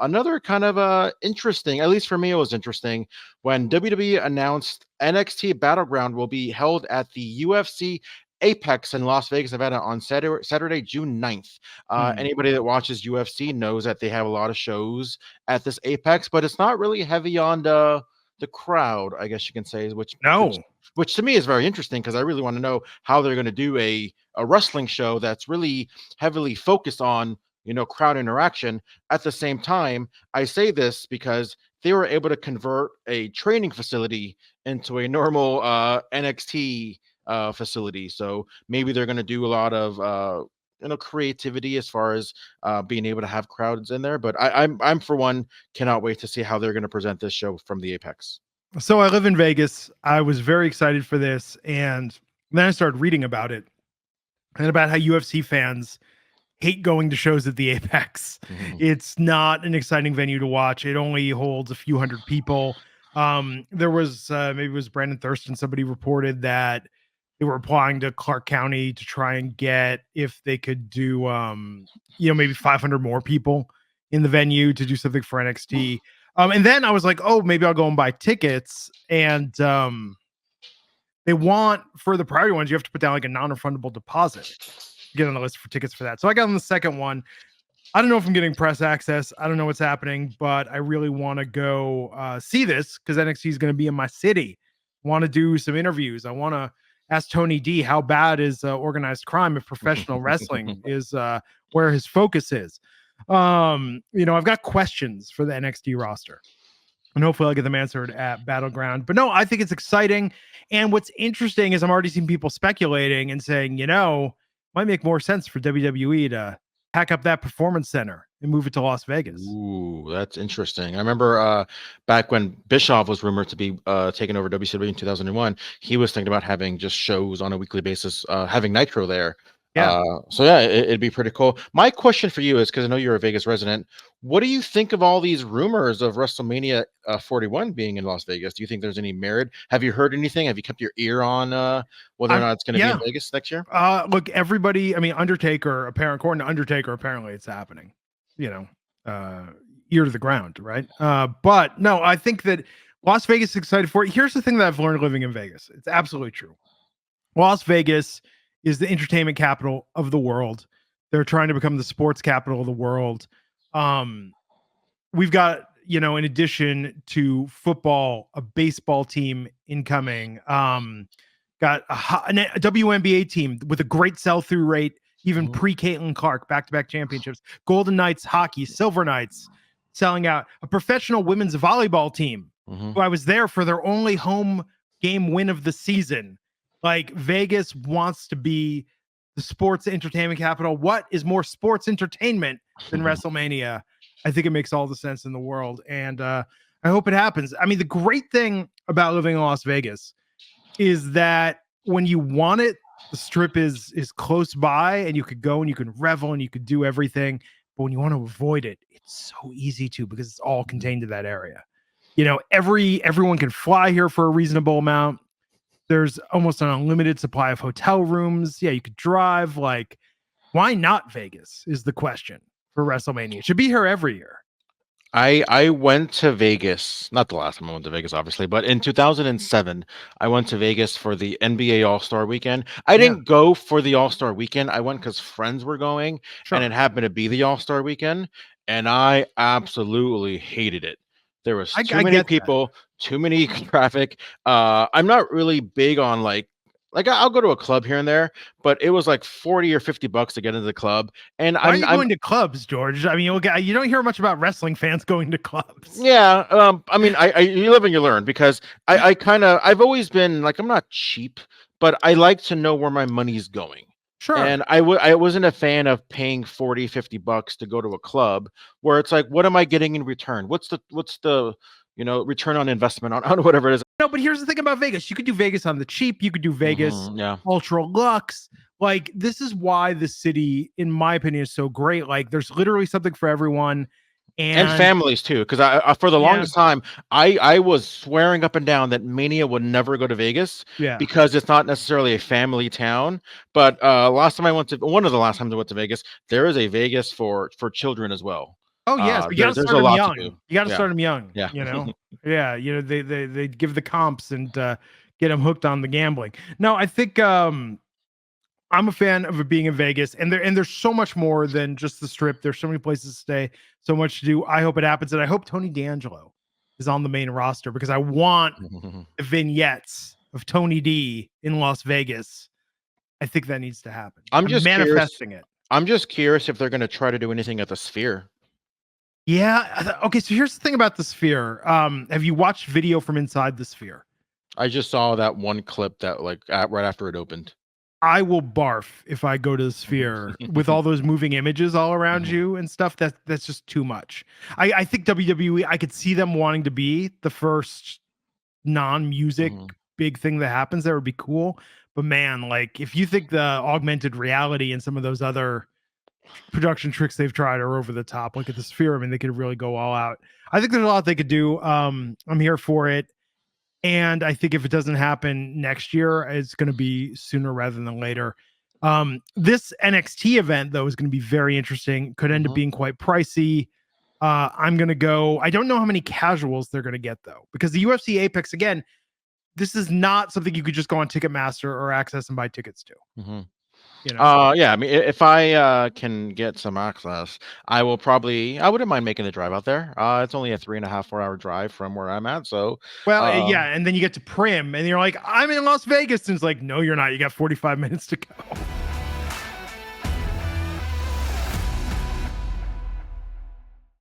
another kind of interesting, at least for me, it was interesting when WWE announced NXT Battleground will be held at the UFC Apex in Las Vegas, Nevada on Saturday, June 9th. Hmm. Anybody that watches UFC knows that they have a lot of shows at this Apex, but it's not really heavy on the crowd, I guess you can say, No. which to me is very interesting because I really want to know how they're going to do a wrestling show that's really heavily focused on crowd interaction. At the same time, I say this because they were able to convert a training facility into a normal NXT facility. So maybe they're going to do a lot of creativity as far as being able to have crowds in there. But I'm for one cannot wait to see how they're going to present this show from the Apex. So I live in Vegas. I was very excited for this, and then I started reading about it and about how UFC fans hate going to shows at the Apex. Mhm. It's not an exciting venue to watch. It only holds a few hundred people. There was maybe it was Brandon Thurston. Somebody reported that they were applying to Clark County to try and get if they could do maybe 500 more people in the venue to do something for NXT. And then I was like, oh, maybe I'll go and buy tickets. And they want for the priority ones, you have to put down like a non-refundable deposit to get on the list for tickets for that. So I got on the second one. I don't know if I'm getting press access. I don't know what's happening, but I really want to go see this because NXT is going to be in my city. Want to do some interviews. I want to ask Tony D how bad is organized crime if professional wrestling is where his focus is. I've got questions for the NXT roster. And hopefully I'll get them answered at Battleground. But no, I think it's exciting. And what's interesting is I'm already seeing people speculating and saying, might make more sense for WWE to pack up that performance center and move it to Las Vegas. Ooh, that's interesting. I remember back when Bischoff was rumored to be taking over WCW in 2001, he was thinking about having just shows on a weekly basis, having Nitro there. Yeah. So yeah, it'd be pretty cool. My question for you is, because I know you're a Vegas resident, what do you think of all these rumors of WrestleMania 41 being in Las Vegas? Do you think there's any merit? Have you heard anything? Have you kept your ear on whether or not it's going to be in Vegas next year? Look, everybody, Undertaker, according to Undertaker, apparently it's happening, ear to the ground, right? But no, I think that Las Vegas is excited for it. Here's the thing that I've learned living in Vegas. It's absolutely true. Las Vegas is the entertainment capital of the world. They're trying to become the sports capital of the world. We've got, in addition to football, a baseball team incoming. Got a WNBA team with a great sell-through rate, even pre-Caitlin Clark, back-to-back championships. Golden Knights hockey, Silver Knights selling out. A professional women's volleyball team who I was there for their only home game win of the season. Like, Vegas wants to be the sports entertainment capital. What is more sports entertainment than WrestleMania? I think it makes all the sense in the world. And I hope it happens. I mean, the great thing about living in Las Vegas is that when you want it, the strip is close by and you could go and you can revel and you could do everything. But when you want to avoid it, it's so easy to, because it's all contained to that area. Everyone can fly here for a reasonable amount. There's almost an unlimited supply of hotel rooms. Yeah, you could drive. Like, why not Vegas is the question for WrestleMania. It should be here every year. I went to Vegas, not the last time I went to Vegas, obviously, but in 2007, I went to Vegas for the NBA All-Star Weekend. I didn't go for the All-Star Weekend. I went because friends were going, and it happened to be the All-Star Weekend, and I absolutely hated it. There was too many people, too many traffic. I'm not really big on like I'll go to a club here and there, but it was like 40 or 50 bucks to get into the club. And why are you going to clubs, George? I mean, you don't hear much about wrestling fans going to clubs. Yeah. You live and you learn, because I've always been like, I'm not cheap, but I like to know where my money's going. Sure. And I wasn't a fan of paying 40, 50 bucks to go to a club where it's like, what am I getting in return? What's the return on investment on whatever it is. No, but here's the thing about Vegas. You could do Vegas on the cheap. You could do Vegas ultra luxe. Like, this is why the city, in my opinion, is so great. Like, there's literally something for everyone. And families too, because I for the longest time, I was swearing up and down that Mania would never go to Vegas because it's not necessarily a family town. But one of the last times I went to Vegas, there is a Vegas for children as well. Oh yes, but you got to There's start a them lot to do. young. You got to Yeah, start them young. yeah. You know, yeah. You know, they give the comps and get them hooked on the gambling. No, I think I'm a fan of it being in Vegas, and there's so much more than just the strip. There's so many places to stay, so much to do. I hope it happens, and I hope Tony D'Angelo is on the main roster because I want the vignettes of Tony D in Las Vegas. I think that needs to happen. I'm I'm just curious. manifesting it. I'm just curious if they're going to try to do anything at the Sphere. Yeah. Okay. So here's the thing about the Sphere. Have you watched video from inside the Sphere? I just saw that one clip that right after it opened. I will barf if I go to the Sphere with all those moving images all around you and stuff. That's just too much. I think WWE, I could see them wanting to be the first non-music big thing that happens. That would be cool. But man, like if you think the augmented reality and some of those other production tricks they've tried are over the top, like at the Sphere, I mean, they could really go all out. I think there's a lot they could do. I'm here for it. And I think if it doesn't happen next year, it's going to be sooner rather than later. This NXT event, though, is going to be very interesting. Could end up being quite pricey. I'm going to go. I don't know how many casuals they're going to get, though, because the UFC Apex, again, this is not something you could just go on Ticketmaster or access and buy tickets to. You know? Yeah, I mean, if I can get some access, I wouldn't mind making the drive out there. It's only a 3.5, 4 hour drive from where I'm at. So, Well, yeah, and then you get to Prim, and you're like, I'm in Las Vegas, and it's like, no, you're not. You got 45 minutes to go.